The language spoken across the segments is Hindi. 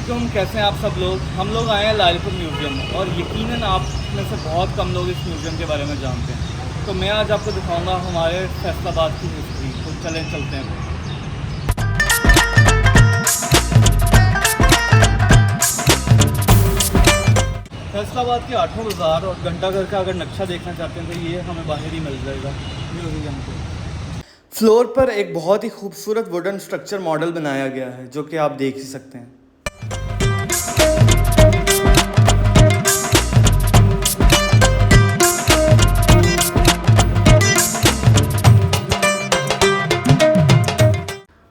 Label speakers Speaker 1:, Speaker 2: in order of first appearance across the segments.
Speaker 1: वालेकुम, कैसे हैं आप सब लोग। हम लोग आए हैं लालपुर म्यूज़ियम और यकीनन आप में से बहुत कम लोग इस म्यूज़ियम के बारे में जानते हैं। तो मैं आज आपको दिखाऊंगा हमारे फैसलाबाद की हिस्ट्री। तो चलें चलते हैं। फैसलाबाद के आठों बाज़ार और घंटाघर का अगर नक्शा देखना चाहते हैं तो ये हमें बाहर ही मिल जाएगा म्यूज़ियम को। फ्लोर पर एक बहुत ही खूबसूरत वुडन स्ट्रक्चर मॉडल बनाया गया है जो कि आप देख ही सकते हैं।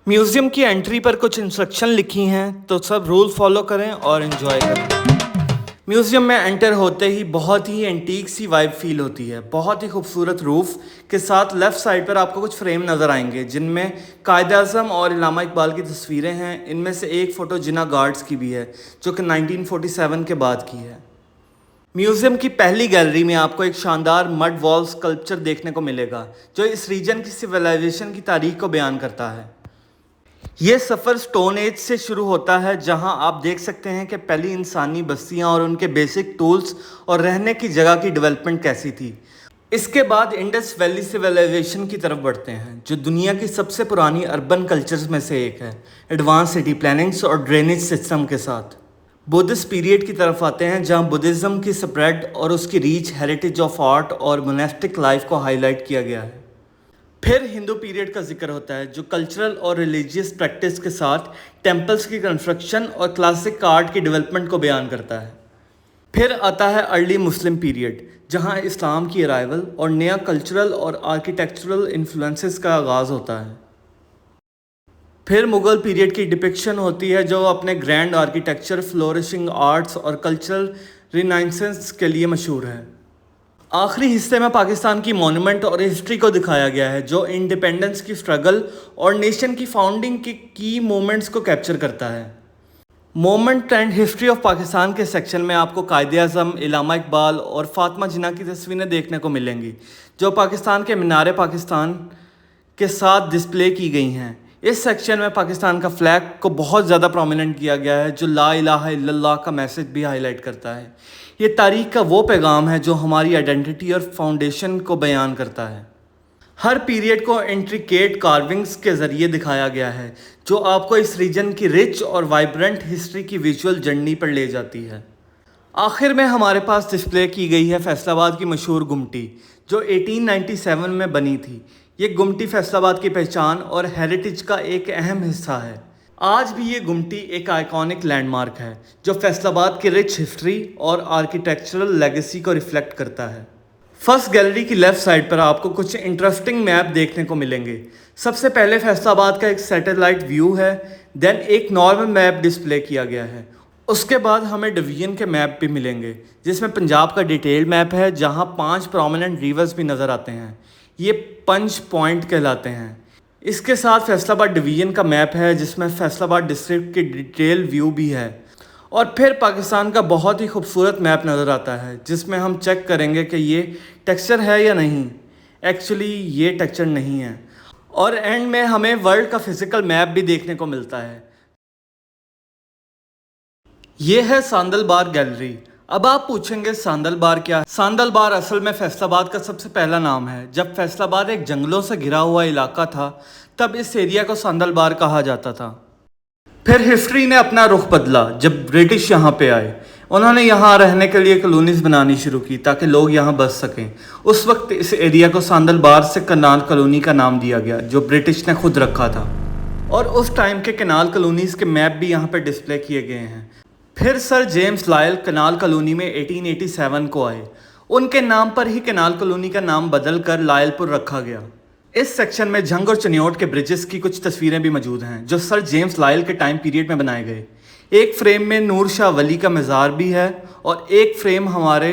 Speaker 1: म्यूज़ियम की एंट्री पर कुछ इंस्ट्रक्शन लिखी हैं, तो सब रूल फॉलो करें और एंजॉय करें। म्यूज़ियम में एंटर होते ही बहुत ही एंटीक सी वाइब फील होती है। बहुत ही खूबसूरत रूफ के साथ लेफ़्ट साइड पर आपको कुछ फ्रेम नज़र आएंगे जिनमें कायद-ए-आज़म और इलामा इकबाल की तस्वीरें हैं। इनमें से एक फ़ोटो जिन्ना गार्ड्स की भी है जो कि 1947 के बाद की है। म्यूज़ियम की पहली गैलरी में आपको एक शानदार मड वॉल स्कल्पचर देखने को मिलेगा जो इस रीजन की सिविलाइजेशन की तारीख को बयान करता है। ये सफ़र स्टोन एज से शुरू होता है जहां आप देख सकते हैं कि पहली इंसानी बस्तियां और उनके बेसिक टूल्स और रहने की जगह की डेवलपमेंट कैसी थी। इसके बाद इंडस वैली सिविलाइजेशन की तरफ बढ़ते हैं जो दुनिया की सबसे पुरानी अर्बन कल्चर्स में से एक है, एडवांस सिटी प्लानिंग्स और ड्रेनेज सिस्टम के साथ। बुद्धिस्ट पीरियड की तरफ आते हैं जहां बुद्धिज़्म की स्प्रेड और उसकी रीच, हेरिटेज ऑफ आर्ट और मोनेस्टिक लाइफ को हाईलाइट किया गया है। फिर हिंदू पीरियड का जिक्र होता है जो कल्चरल और रिलीजियस प्रैक्टिस के साथ टेम्पल्स की कंस्ट्रक्शन और क्लासिक आर्ट की डेवलपमेंट को बयान करता है। फिर आता है अर्ली मुस्लिम पीरियड जहां इस्लाम की अराइवल और नया कल्चरल और आर्किटेक्चरल इन्फ्लुएंसेस का आगाज़ होता है। फिर मुग़ल पीरियड की डिपिक्शन होती है जो अपने ग्रैंड आर्किटेक्चर, फ्लोरिशिंग आर्ट्स और कल्चरल रिनाइसेंस के लिए मशहूर है। आखिरी हिस्से में पाकिस्तान की मॉन्यूमेंट और हिस्ट्री को दिखाया गया है जो इंडिपेंडेंस की स्ट्रगल और नेशन की फाउंडिंग की की मोमेंट्स को कैप्चर करता है। Moment and history of Pakistan के सेक्शन में आपको कायद-ए-आज़म, इलामा इकबाल और फातिमा जिन्ना की तस्वीरें देखने को मिलेंगी जो पाकिस्तान के मीनार पाकिस्तान के साथ डिस्प्ले की गई हैं। इस सेक्शन में पाकिस्तान का फ्लैग को बहुत ज़्यादा प्रोमिनेंट किया गया है जो ला इलाहा इल्लल्लाह का मैसेज भी हाईलाइट करता है। ये तारीख का वो पैगाम है जो हमारी आइडेंटिटी और फाउंडेशन को बयान करता है। हर पीरियड को इंट्रिकेट कार्विंग्स के ज़रिए दिखाया गया है जो आपको इस रीजन की रिच और वाइब्रेंट हिस्ट्री की विजुअल जर्नी पर ले जाती है। आखिर में हमारे पास डिस्प्ले की गई है फैसलाबाद की मशहूर गुमटी जो 1897 में बनी थी। ये गुमटी फैसलाबाद की पहचान और हेरिटेज का एक अहम हिस्सा है। आज भी ये गुमटी एक आइकॉनिक लैंडमार्क है जो फैसलाबाद की रिच हिस्ट्री और आर्किटेक्चरल लेगेसी को रिफ्लेक्ट करता है। फर्स्ट गैलरी की लेफ़्ट साइड पर आपको कुछ इंटरेस्टिंग मैप देखने को मिलेंगे। सबसे पहले फैसलाबाद का एक सैटेलाइट व्यू है, देन एक नॉर्मल मैप डिस्प्ले किया गया है। उसके बाद हमें डिवीज़न के मैप भी मिलेंगे जिसमें पंजाब का डिटेल्ड मैप है जहां 5 प्रोमिनेंट रिवर्स भी नज़र आते हैं। ये पंच पॉइंट कहलाते हैं। इसके साथ फैसलाबाद डिवीज़न का मैप है जिसमें फैसलाबाद डिस्ट्रिक्ट की डिटेल व्यू भी है। और फिर पाकिस्तान का बहुत ही खूबसूरत मैप नज़र आता है जिसमें हम चेक करेंगे कि ये टेक्सचर है या नहीं। एक्चुअली ये टेक्सचर नहीं है। और एंड में हमें वर्ल्ड का फिज़िकल मैप भी देखने को मिलता है। ये है सांदल बार गैलरी। अब आप पूछेंगे सांदल बार क्या है? सांदल बार असल में फैसलाबाद का सबसे पहला नाम है। जब फैसलाबाद एक जंगलों से घिरा हुआ इलाका था तब इस एरिया को सांदल बार कहा जाता था। फिर हिस्ट्री ने अपना रुख बदला जब ब्रिटिश यहाँ पे आए। उन्होंने यहाँ रहने के लिए कॉलोनीज बनानी शुरू की ताकि लोग यहाँ बस सकें। उस वक्त इस एरिया को सांदल बार से कनाल कॉलोनी का नाम दिया गया जो ब्रिटिश ने खुद रखा था। और उस टाइम के कनाल कॉलोनीज़ के मैप भी यहाँ पर डिस्प्ले किए गए हैं। फिर सर जेम्स लायल कनाल कॉलोनी में 1887 को आए। उनके नाम पर ही कनाल कॉलोनी का नाम बदल कर लायलपुर रखा गया। इस सेक्शन में झंग और चनियोट के ब्रिजेस की कुछ तस्वीरें भी मौजूद हैं जो सर जेम्स लायल के टाइम पीरियड में बनाए गए। एक फ्रेम में नूर शाह वली का मज़ार भी है और एक फ्रेम हमारे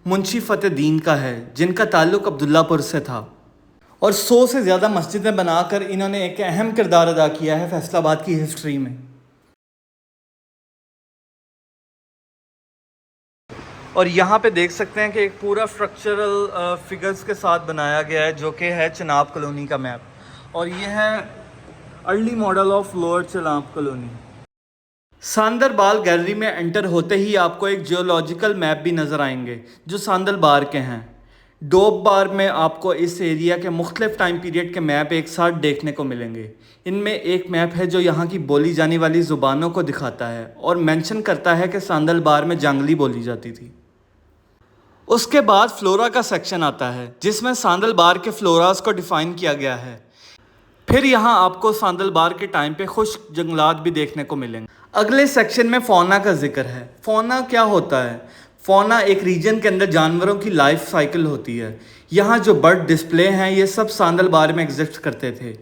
Speaker 1: मुंशी फ़तेहद्दीन का है जिनका ताल्लुक़ अब्दुल्लापुर से था। और 100 से ज़्यादा मस्जिदें बनाकर इन्होंने एक अहम किरदार अदा किया है फैसलाबाद की हिस्ट्री में। और यहाँ पे देख सकते हैं कि एक पूरा स्ट्रक्चरल फिगर्स के साथ बनाया गया है जो कि है चिनाब कॉलोनी का मैप। और ये है early model of lower Chenab colony. सांदरबाल गैलरी में एंटर होते ही आपको एक जियोलॉजिकल मैप भी नज़र आएंगे जो सांदरबार के हैं। डोब बार में आपको इस एरिया के मुख्तलिफ टाइम पीरियड के मैप एक साथ देखने को मिलेंगे। इनमें एक मैप है जो यहाँ की बोली जाने वाली ज़ुबानों को दिखाता है और मेंशन करता है कि सांदरबार में जंगली बोली जाती थी। उसके बाद फ्लोरा का सेक्शन आता है जिसमें सांदरबार के फ्लोरास को डिफ़ाइन किया गया है। फिर यहाँ आपको सांदरबार के टाइम पे खुश्क जंगलात भी देखने को मिलेंगे। अगले सेक्शन में फ़ौना का जिक्र है। फ़ौना क्या होता है? फ़ौना एक रीजन के अंदर जानवरों की लाइफ साइकिल होती है। यहाँ जो बर्ड डिस्प्ले हैं ये सब सांदरबार में एग्जिस्ट करते थे।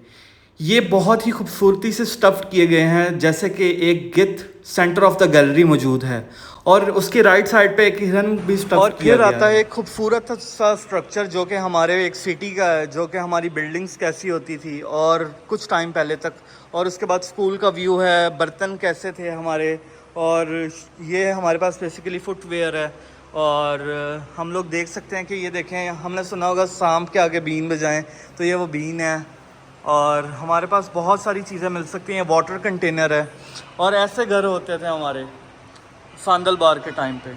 Speaker 1: ये बहुत ही खूबसूरती से स्टफ्ड किए गए हैं, जैसे कि एक गिद्ध सेंटर ऑफ द गैलरी मौजूद है और उसके राइट साइड पे एक हिरन भी स्टफ और फिर आता है एक खूबसूरत सा स्ट्रक्चर जो कि हमारे एक सिटी का है, जो कि हमारी बिल्डिंग्स कैसी होती थी और कुछ टाइम पहले तक। और उसके बाद स्कूल का व्यू है, बर्तन कैसे थे हमारे, और ये हमारे पास बेसिकली फुटवेयर है। और हम लोग देख सकते हैं कि ये देखें, हमने सुना होगा सांप के आगे बीन बजाएं, तो ये वो बीन है। और हमारे पास बहुत सारी चीज़ें मिल सकती हैं। वाटर कंटेनर है और ऐसे घर होते थे हमारे सांदरबार के टाइम पे।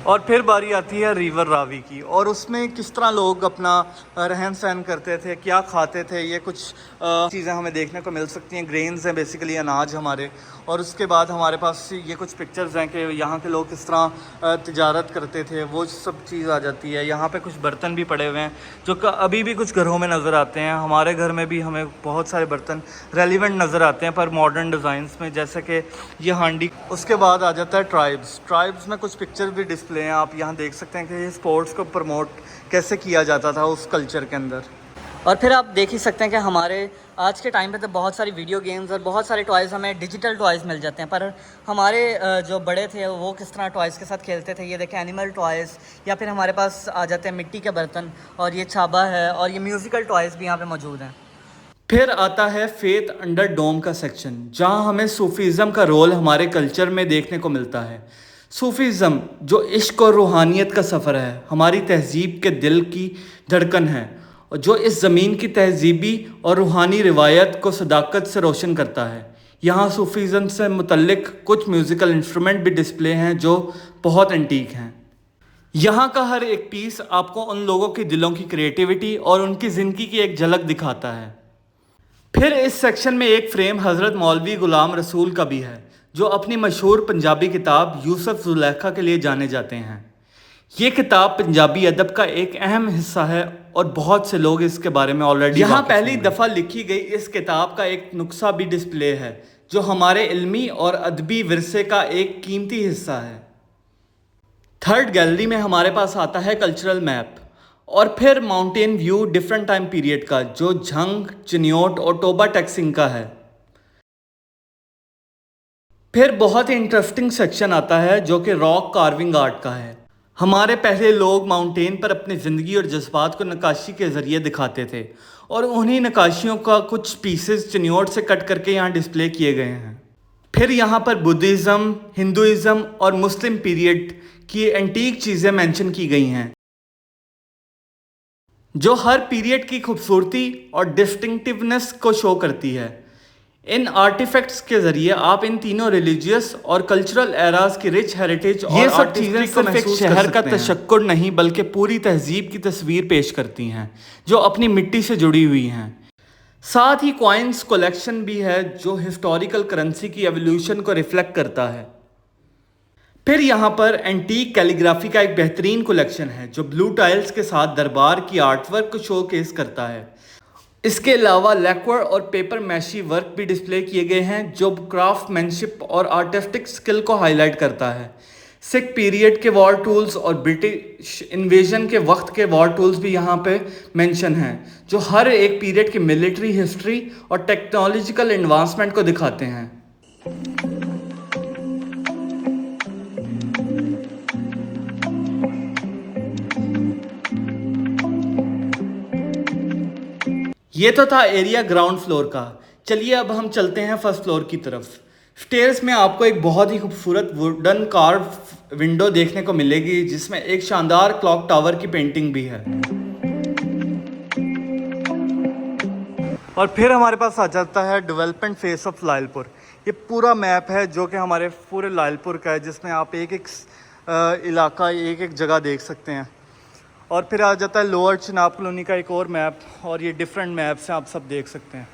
Speaker 1: और फिर बारी आती है रिवर रावी की, और उसमें किस तरह लोग अपना रहन सहन करते थे, क्या खाते थे, ये कुछ चीज़ें हमें देखने को मिल सकती हैं। ग्रेन्स हैं बेसिकली, अनाज हमारे। और उसके बाद हमारे पास ये कुछ पिक्चर्स हैं कि यहाँ के लोग किस तरह तिजारत करते थे, वो सब चीज़ आ जाती है। यहाँ पे कुछ बर्तन भी पड़े हुए हैं जो अभी भी कुछ घरों में नज़र आते हैं। हमारे घर में भी हमें बहुत सारे बर्तन रेलिवेंट नज़र आते हैं पर मॉडर्न डिज़ाइंस में, जैसे कि ये हांडी। उसके बाद आ जाता है ट्राइब्स में कुछ पिक्चर भी डिस्प्ले हैं। आप यहाँ देख सकते हैं कि ये स्पोर्ट्स को प्रमोट कैसे किया जाता था उस कल्चर के अंदर।
Speaker 2: और फिर आप देख ही सकते हैं कि हमारे आज के टाइम पे तो बहुत सारी वीडियो गेम्स और बहुत सारे टॉयज़ हमें डिजिटल टॉयज़ मिल जाते हैं, पर हमारे जो बड़े थे वो किस तरह टॉयज़ के साथ खेलते थे, ये देखें एनिमल टॉयज़। या फिर हमारे पास आ जाते हैं मिट्टी के बर्तन, और ये छाबा है, और ये म्यूज़िकल टॉयज़ भी यहाँ पे मौजूद हैं।
Speaker 1: फिर आता है फेथ अंडर डोम का सेक्शन, जहाँ हमें सूफीज़म का रोल हमारे कल्चर में देखने को मिलता है। सूफीज़म जो इश्क और रूहानियत का सफ़र है, हमारी तहज़ीब के दिल की धड़कन है, और जो इस ज़मीन की तहज़ीबी और रूहानी रिवायत को सदाकत से रोशन करता है। यहाँ सूफीज़म से मुतल्लिक कुछ म्यूज़िकल इंस्ट्रूमेंट भी डिस्प्ले हैं जो बहुत एंटीक हैं। यहाँ का हर एक पीस आपको उन लोगों के दिलों की क्रिएटिविटी और उनकी ज़िंदगी की एक झलक दिखाता है। फिर इस सेक्शन में एक फ्रेम हज़रत मौलवी ग़ुलाम रसूल का भी है, जो अपनी मशहूर पंजाबी किताब यूसुफ ज़ुलेखा के लिए जाने जाते हैं। ये किताब पंजाबी अदब का एक अहम हिस्सा है और बहुत से लोग इसके बारे में ऑलरेडी यहाँ पहली दफ़ा लिखी गई इस किताब का एक नुस्खा भी डिस्प्ले है, जो हमारे इल्मी और अदबी विरसे का एक कीमती हिस्सा है। थर्ड गैलरी में हमारे पास आता है कल्चरल मैप, और फिर mountain view different time period का, जो झंग, चिन्योट और टोबा टैक्सिंग का है। फिर बहुत ही इंटरेस्टिंग सेक्शन आता है जो कि रॉक कार्विंग आर्ट का है। हमारे पहले लोग माउंटेन पर अपनी ज़िंदगी और जज्बात को नक्काशी के ज़रिए दिखाते थे, और उन्हीं नक्काशियों का कुछ पीसेस चिन्योट से कट करके यहाँ डिस्प्ले किए गए हैं। फिर यहाँ पर बुद्धिज़्म, हिंदुइज़्म और मुस्लिम पीरियड की एंटीक चीज़ें मेंशन की गई हैं, जो हर पीरियड की खूबसूरती और डिस्टिंक्टिवनेस को शो करती है। इन आर्टिफैक्ट्स के ज़रिए आप इन तीनों रिलीजियस और कल्चरल एराज की रिच हेरिटेज और ये सब चीज़ें सिर्फ एक शहर का तशक्कुर नहीं बल्कि पूरी तहजीब की तस्वीर पेश करती हैं, जो अपनी मिट्टी से जुड़ी हुई हैं। साथ ही कॉइन्स कलेक्शन भी है जो हिस्टोरिकल करेंसी की एवोल्यूशन को रिफ्लेक्ट करता है। फिर यहाँ पर एंटीक कैलीग्राफी का एक बेहतरीन कलेक्शन है जो ब्लू टाइल्स के साथ दरबार की आर्टवर्क को शोकेस करता है। इसके अलावा लैक्वर और पेपर मैशी वर्क भी डिस्प्ले किए गए हैं जो क्राफ्टमैनशिप और आर्टिस्टिक स्किल को हाईलाइट करता है। सिख पीरियड के वॉर टूल्स और ब्रिटिश इन्वेजन के वक्त के वॉर टूल्स भी यहाँ पे मेंशन हैं, जो हर एक पीरियड की मिलिट्री हिस्ट्री और टेक्नोलॉजिकल एडवांसमेंट को दिखाते हैं। ये तो था एरिया ग्राउंड फ्लोर का। चलिए अब हम चलते हैं फर्स्ट फ्लोर की तरफ। स्टेयर्स में आपको एक बहुत ही खूबसूरत वुडन कार्व विंडो देखने को मिलेगी, जिसमें एक शानदार क्लॉक टावर की पेंटिंग भी है। और फिर हमारे पास आ जाता है डेवलपमेंट फेस ऑफ लायलपुर। ये पूरा मैप है जो कि हमारे पूरे लायलपुर का है, जिसमें आप एक एक इलाका, एक एक जगह देख सकते हैं। और फिर आ जाता है लोअर चिनाब कॉलोनी का एक और मैप, और ये डिफरेंट मैप्स हैं, आप सब देख सकते हैं।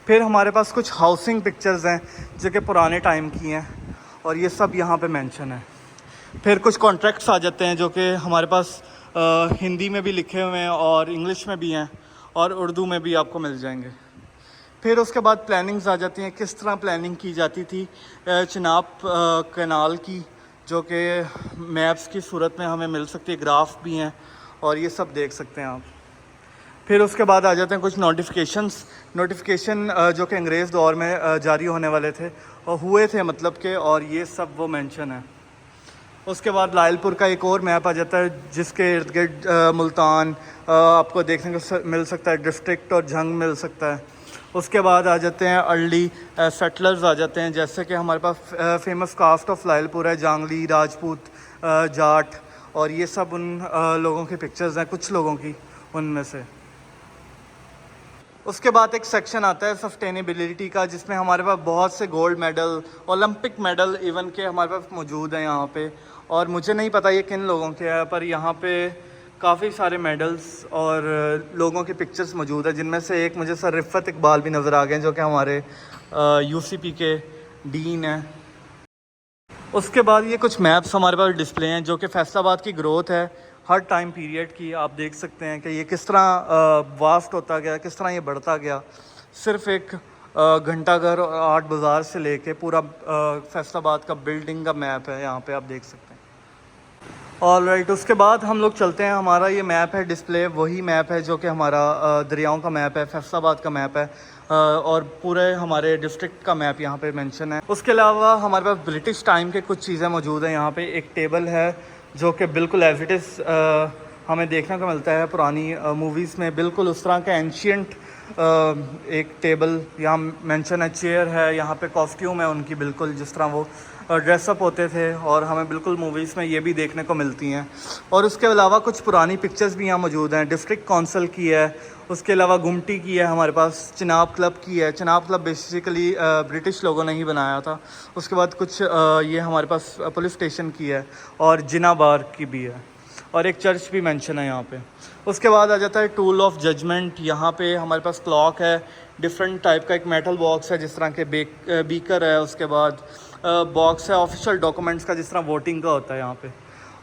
Speaker 1: फिर हमारे पास कुछ हाउसिंग पिक्चर्स हैं जो कि पुराने टाइम की हैं, और ये सब यहाँ पे मेंशन है। फिर कुछ कॉन्ट्रैक्ट्स आ जाते हैं जो कि हमारे पास हिंदी में भी लिखे हुए हैं और इंग्लिश में भी हैं और उर्दू में भी आपको मिल जाएंगे। फिर उसके बाद प्लानिंग्स आ जाती हैं, किस तरह प्लानिंग की जाती थी चिनाब कैनाल की, जो कि मैप्स की सूरत में हमें मिल सकती है, ग्राफ भी हैं और ये सब देख सकते हैं आप। फिर उसके बाद आ जाते हैं कुछ नोटिफिकेशन जो कि अंग्रेज़ दौर में जारी होने वाले थे और हुए थे मतलब के, और ये सब वो मेंशन है। उसके बाद लायलपुर का एक और मैप आ जाता है जिसके इर्द गिर्द मुल्तान आपको देखने को मिल सकता है, डिस्ट्रिक्ट और जंग मिल सकता है। उसके बाद आ जाते हैं अर्ली सेटलर्स आ जाते हैं, जैसे कि हमारे पास फेमस कास्ट ऑफ लायलपुर है, जांगली, राजपूत, जाट, और ये सब उन लोगों की पिक्चर्स हैं, कुछ लोगों की उनमें से। उसके बाद एक सेक्शन आता है सस्टेनेबिलिटी का, जिसमें हमारे पास बहुत से gold medal, Olympic medal even के हमारे पास मौजूद हैं यहाँ पे। और मुझे नहीं पता ये किन लोगों के हैं, पर यहाँ पे काफ़ी सारे मेडल्स और लोगों की पिक्चर्स मौजूद है, जिनमें से एक मुझे सर रिफ़त इकबाल भी नज़र आ गए, जो कि हमारे यूसीपी के डीन हैं। उसके बाद ये कुछ मैप्स हमारे पास डिस्प्ले हैं जो कि फैसलाबाद की ग्रोथ है हर टाइम पीरियड की। आप देख सकते हैं कि ये किस तरह वास्ट होता गया, किस तरह ये बढ़ता गया। सिर्फ एक घंटाघर और 8 बाज़ार से लेके पूरा फैसलाबाद का बिल्डिंग का मैप है, यहाँ पे आप देख सकते हैं। ऑलराइट, उसके बाद हम लोग चलते हैं, हमारा ये मैप है डिस्प्ले, वही मैप है जो कि हमारा दरियाओं का मैप है, फैसलाबाद का मैप है, और पूरे हमारे डिस्ट्रिक्ट का मैप यहाँ पे मेंशन है। उसके अलावा हमारे पास ब्रिटिश टाइम के कुछ चीज़ें मौजूद हैं। यहाँ पे एक टेबल है जो कि बिल्कुल एज इट इज़ हमें देखने को मिलता है पुरानी मूवीज़ में, बिल्कुल उस तरह का एंशियंट एक टेबल यहाँ मेंशन है। चेयर है, यहाँ पे कॉस्ट्यूम है उनकी, बिल्कुल जिस तरह वो ड्रेसअप होते थे, और हमें बिल्कुल मूवीज़ में ये भी देखने को मिलती हैं। और उसके अलावा कुछ पुरानी पिक्चर्स भी यहाँ मौजूद हैं, डिस्ट्रिक्ट काउंसिल की है, उसके अलावा गुमटी की है, हमारे पास चिनाब क्लब की है। चिनाब क्लब बेसिकली ब्रिटिश लोगों ने ही बनाया था। उसके बाद कुछ ये हमारे पास पुलिस स्टेशन की है, और जिना बार की भी है, और एक चर्च भी मेंशन है यहाँ पे। उसके बाद आ जाता है टूल ऑफ जजमेंट। यहाँ पे हमारे पास क्लॉक है, डिफरेंट टाइप का एक मेटल बॉक्स है जिस तरह के बीकर है। उसके बाद बॉक्स है ऑफिशियल डॉक्यूमेंट्स का, जिस तरह वोटिंग का होता है यहाँ पे।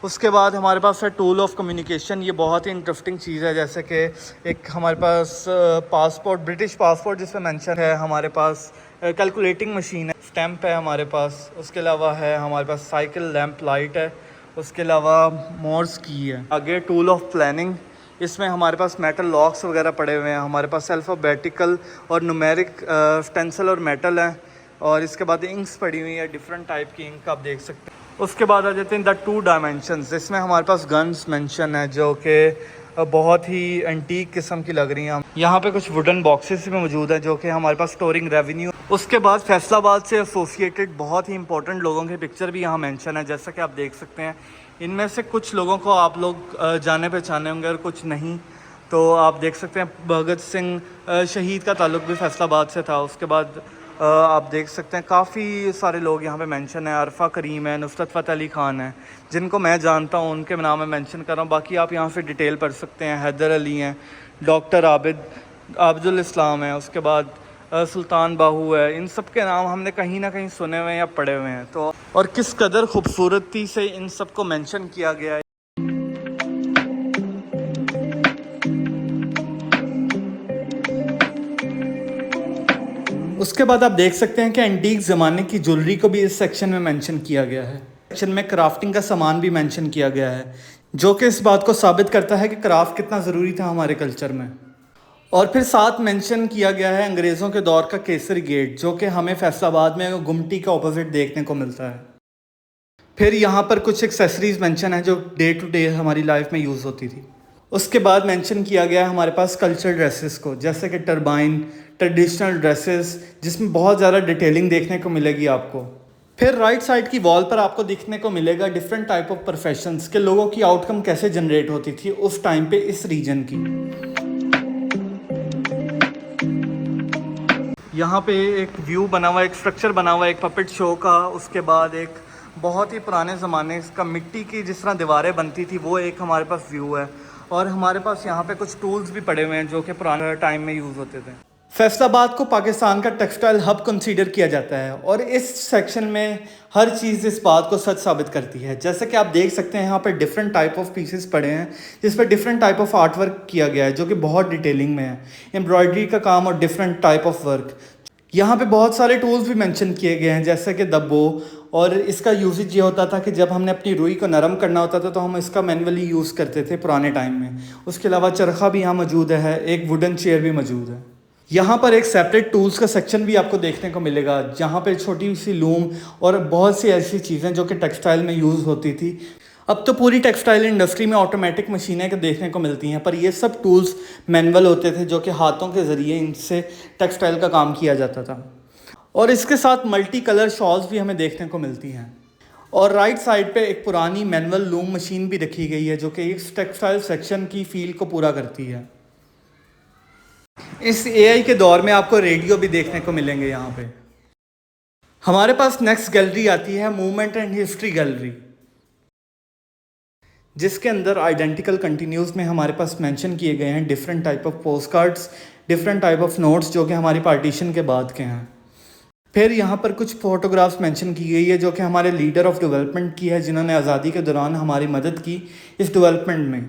Speaker 1: उसके बाद हमारे पास है टूल ऑफ कम्युनिकेशन। ये बहुत ही इंटरेस्टिंग चीज़ है, जैसे कि एक हमारे पास पासपोर्ट, ब्रिटिश पासपोर्ट जिसमें मेंशन है, हमारे पास कैलकुलेटिंग मशीन है, स्टैम्प है हमारे पास। उसके अलावा है हमारे पास साइकिल लैंप लाइट है। उसके अलावा मोर्स की है। आगे टूल ऑफ प्लानिंग, इसमें हमारे पास मेटल लॉक्स वगैरह पड़े हुए हैं। हमारे पास अल्फ़ाबेटिकल और न्यूमेरिक स्टेंसिल और मेटल हैं। और इसके बाद इंक्स पड़ी हुई है, डिफरेंट टाइप की इंक आप देख सकते हैं। उसके बाद आ जाते हैं द 2 डायमेंशंस। इसमें हमारे पास गन्स मेंशन है जो कि बहुत ही एंटीक किस्म की लग रही हैं। यहाँ पे कुछ वुडन बॉक्सेस भी मौजूद हैं जो कि हमारे पास स्टोरिंग रेवेन्यू। उसके बाद फैसलाबाद से एसोसिएटेड बहुत ही इंपॉर्टेंट लोगों के पिक्चर भी यहाँ मेंशन है, जैसा कि आप देख सकते हैं। इनमें से कुछ लोगों को आप लोग जाने पहचाने होंगे और कुछ नहीं, तो आप देख सकते हैं भगत सिंह शहीद का ताल्लुक भी फैसलाबाद से था। उसके बाद आप देख सकते हैं काफ़ी सारे लोग यहाँ पे मेंशन है। अरफा करीम है, नुसरत फ़तेह अली ख़ान है, जिनको मैं जानता हूँ, उनके नाम मैं मेंशन कर रहा हूँ। बाकी आप यहाँ से डिटेल पढ़ सकते हैं। हैदर अली हैं, डॉक्टर आबिदुल इस्लाम है, उसके बाद सुल्तान बाहू है। इन सब के नाम हमने कहीं ना कहीं सुने हुए हैं या पढ़े हुए हैं। तो और किस कदर खूबसूरती से इन सब को मेंशन किया गया है। उसके बाद आप देख सकते हैं कि एंटीक ज़माने की ज्वेलरी को भी इस सेक्शन में मेंशन किया गया है। सेक्शन में क्राफ्टिंग का सामान भी मेंशन किया गया है, जो कि इस बात को साबित करता है कि क्राफ्ट कितना ज़रूरी था हमारे कल्चर में। और फिर साथ मेंशन किया गया है अंग्रेज़ों के दौर का केसरी गेट, जो कि हमें फैसलाबाद में गुमटी का ऑपोजिट देखने को मिलता है। फिर यहाँ पर कुछ एक्सेसरीज़ मेंशन है जो डे टू डे हमारी लाइफ में यूज़ होती थी। उसके बाद मेंशन किया गया है हमारे पास कल्चरल ड्रेसेस को, जैसे कि टर्बाइन, ट्रेडिशनल ड्रेसेस, जिसमें बहुत ज़्यादा डिटेलिंग देखने को मिलेगी आपको। फिर राइट साइड की वॉल पर आपको दिखने को मिलेगा डिफरेंट टाइप ऑफ प्रोफेशंस के लोगों की आउटकम कैसे जनरेट होती थी उस टाइम पे इस रीजन की। यहाँ पे एक व्यू बना हुआ है, एक स्ट्रक्चर बना हुआ है एक पपेट शो का। उसके बाद एक बहुत ही पुराने ज़माने का मिट्टी की जिस तरह दीवारें बनती थी वो एक हमारे पास व्यू है। और हमारे पास यहाँ पे कुछ टूल्स भी पड़े हुए हैं जो कि पुराने टाइम में यूज़ होते थे। फैसलाबाद को पाकिस्तान का टेक्सटाइल हब कंसीडर किया जाता है और इस सेक्शन में हर चीज़ इस बात को सच साबित करती है। जैसे कि आप देख सकते हैं यहाँ पर डिफरेंट टाइप ऑफ पीसेस पड़े हैं जिस पर different type of art work किया गया है जो कि बहुत डिटेलिंग में है, एम्ब्रॉयडरी का काम और डिफरेंट टाइप ऑफ वर्क। यहाँ पे बहुत सारे टूल्स भी मेंशन किए गए हैं जैसे कि दब्बो, और इसका यूजेज ये होता था कि जब हमने अपनी रुई को नरम करना होता था तो हम इसका मैनुअली यूज़ करते थे पुराने टाइम में। उसके अलावा चरखा भी यहाँ मौजूद है, एक वुडन चेयर भी मौजूद है। यहाँ पर एक सेपरेट टूल्स का सेक्शन भी आपको देखने को मिलेगा जहाँ पे छोटी सी लूम और बहुत सी ऐसी चीज़ें जो कि टेक्सटाइल में यूज़ होती थी। अब तो पूरी टेक्सटाइल इंडस्ट्री में ऑटोमेटिक मशीनें को देखने को मिलती हैं, पर ये सब टूल्स मैनुअल होते थे जो कि हाथों के ज़रिए इनसे टेक्सटाइल का काम किया जाता था। और इसके साथ मल्टी कलर शॉल्स भी हमें देखने को मिलती हैं। और राइट साइड पे एक पुरानी मैनुअल लूम मशीन भी रखी गई है जो कि इस टेक्सटाइल सेक्शन की फील को पूरा करती है। इस एआई के दौर में आपको रेडियो भी देखने को मिलेंगे यहाँ पे। हमारे पास नेक्स्ट गैलरी आती है मूवमेंट एंड हिस्ट्री गैलरी, जिसके अंदर आइडेंटिकल कंटिन्यूज में हमारे पास मेंशन किए गए हैं different type of post cards, different type of notes जो कि हमारी पार्टीशन के बाद के हैं। फिर यहाँ पर कुछ फोटोग्राफ्स मेंशन की गई है जो कि हमारे लीडर ऑफ डेवलपमेंट की है जिन्होंने आज़ादी के दौरान हमारी मदद की इस डेवलपमेंट में।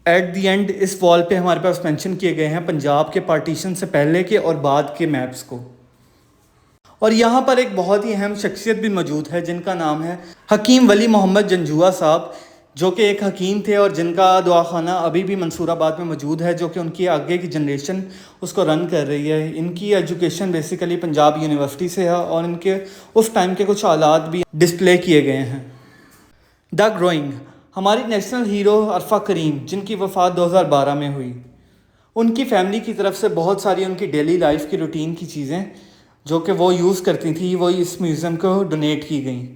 Speaker 1: एट दी एंड इस वॉल पे हमारे पास मेंशन किए गए हैं पंजाब के पार्टीशन से पहले के और बाद के मैप्स को। और यहाँ पर एक बहुत ही अहम शख्सियत भी मौजूद है जिनका नाम है हकीम वली मोहम्मद जंजुआ साहब, जो कि एक हकीम थे और जिनका दवाखाना अभी भी मंसूराबाद में मौजूद है जो कि उनकी आगे की जनरेशन उसको रन कर रही है। इनकी एजुकेशन बेसिकली पंजाब यूनिवर्सिटी से है और इनके उस टाइम के कुछ हालात भी डिस्प्ले किए गए हैं। द ग्रोइंग, हमारी नेशनल हीरो अरफा करीम जिनकी वफ़ात 2012 में हुई, उनकी फैमिली की तरफ से बहुत सारी उनकी डेली लाइफ की रूटीन की चीज़ें जो कि वो यूज़ करती थी वो इस म्यूज़ियम को डोनेट की गई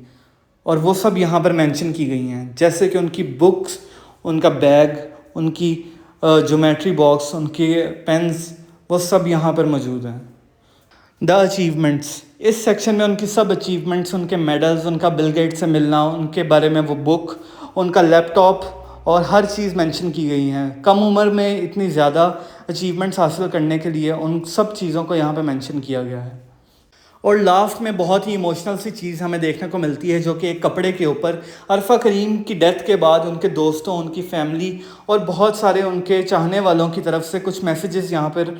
Speaker 1: और वो सब यहाँ पर मेंशन की गई हैं। जैसे कि उनकी बुक्स, उनका बैग, उनकी ज्योमेट्री बॉक्स, उनके पेन्स, वो सब यहाँ पर मौजूद हैं। द अचीवमेंट्स, इस सेक्शन में उनकी सब अचीवमेंट्स, उनके मेडल्स, उनका बिल गेट्स से मिलना, उनके बारे में वो बुक, उनका लैपटॉप और हर चीज़ मेंशन की गई हैं। कम उम्र में इतनी ज़्यादा अचीवमेंट्स हासिल करने के लिए उन सब चीज़ों को यहाँ पे मेंशन किया गया है। और लास्ट में बहुत ही इमोशनल सी चीज़ हमें देखने को मिलती है जो कि एक कपड़े के ऊपर अरफा करीम की डेथ के बाद उनके दोस्तों, उनकी फैमिली और बहुत सारे उनके चाहने वालों की तरफ से कुछ मैसेजेस यहाँ पर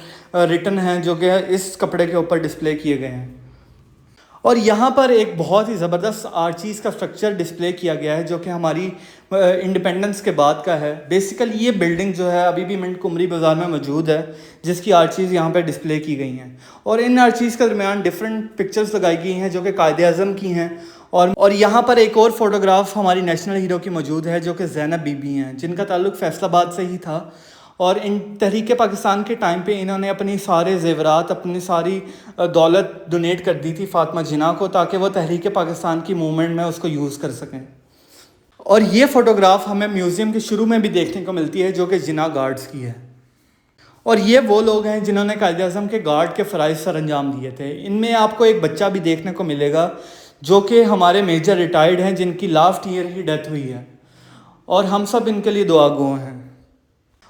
Speaker 1: रिटन हैं जो कि इस कपड़े के ऊपर डिस्प्ले किए गए हैं। और यहाँ पर एक बहुत ही ज़बरदस्त आर्चीज़ का स्ट्रक्चर डिस्प्ले किया गया है जो कि हमारी इंडिपेंडेंस के बाद का है। बेसिकली ये बिल्डिंग जो है अभी भी मिंट कुमरी बाज़ार में मौजूद है जिसकी आर्चीज़ यहाँ पर डिस्प्ले की गई हैं। और इन आर्चीज़ के दरमियान डिफरेंट पिक्चर्स लगाई गई हैं जो कि कायद-ए-आज़म की हैं। और यहाँ पर एक और फोटोग्राफ हमारी नेशनल हीरो की मौजूद है जो कि ज़ैनब बीबी हैं जिनका ताल्लुक़ फैसलाबाद से ही था। और इन तहरीक पाकिस्तान के टाइम पे इन्होंने अपनी सारे ज़ेवरात, अपनी सारी दौलत डोनेट कर दी थी फ़ातिमा जिन्ना को ताकि वो तहरीक पाकिस्तान की मूवमेंट में उसको यूज़ कर सकें। और ये फ़ोटोग्राफ हमें म्यूज़ियम के शुरू में भी देखने को मिलती है जो कि जिन्ना गार्ड्स की है। और ये वो लोग हैं जिन्होंने कायद-ए-आज़म के गार्ड के फ़राइज़ सर अंजाम दिए थे। इनमें आपको एक बच्चा भी देखने को मिलेगा जो कि हमारे मेजर रिटायर्ड हैं जिनकी लास्ट ईयर ही डेथ हुई है और हम सब इनके लिए दुआगो हैं।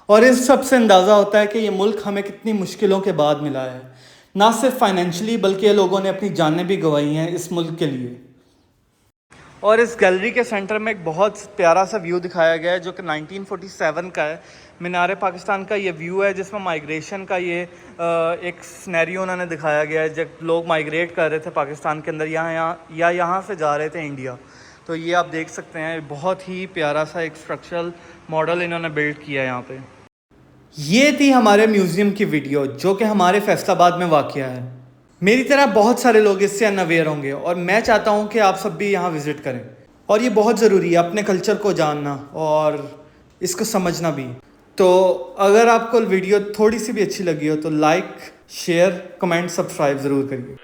Speaker 1: और इस सब से अंदाज़ा होता है कि ये मुल्क हमें कितनी मुश्किलों के बाद मिला है, ना सिर्फ फाइनेंशियली बल्कि लोगों ने अपनी जानें भी गंवाई हैं इस मुल्क के लिए। और इस गैलरी के सेंटर में एक बहुत प्यारा सा व्यू दिखाया गया है जो कि 1947 का है। मीनार पाकिस्तान का ये व्यू है जिसमें माइग्रेशन का ये एक सिनेरियो उन्होंने दिखाया गया है जब लोग माइग्रेट कर रहे थे पाकिस्तान के अंदर यहाँ से जा रहे थे इंडिया। तो ये आप देख सकते हैं बहुत ही प्यारा सा एक स्ट्रक्चरल मॉडल इन्होंने बिल्ड किया है यहाँ पे। ये थी हमारे म्यूज़ियम की वीडियो जो कि हमारे फैसलाबाद में वाक़या है। मेरी तरह बहुत सारे लोग इससे अनअवेयर होंगे और मैं चाहता हूँ कि आप सब भी यहाँ विज़िट करें। और ये बहुत ज़रूरी है अपने कल्चर को जानना और इसको समझना भी। तो अगर आपको वीडियो थोड़ी सी भी अच्छी लगी हो तो लाइक, शेयर, कमेंट, सब्सक्राइब ज़रूर करिए।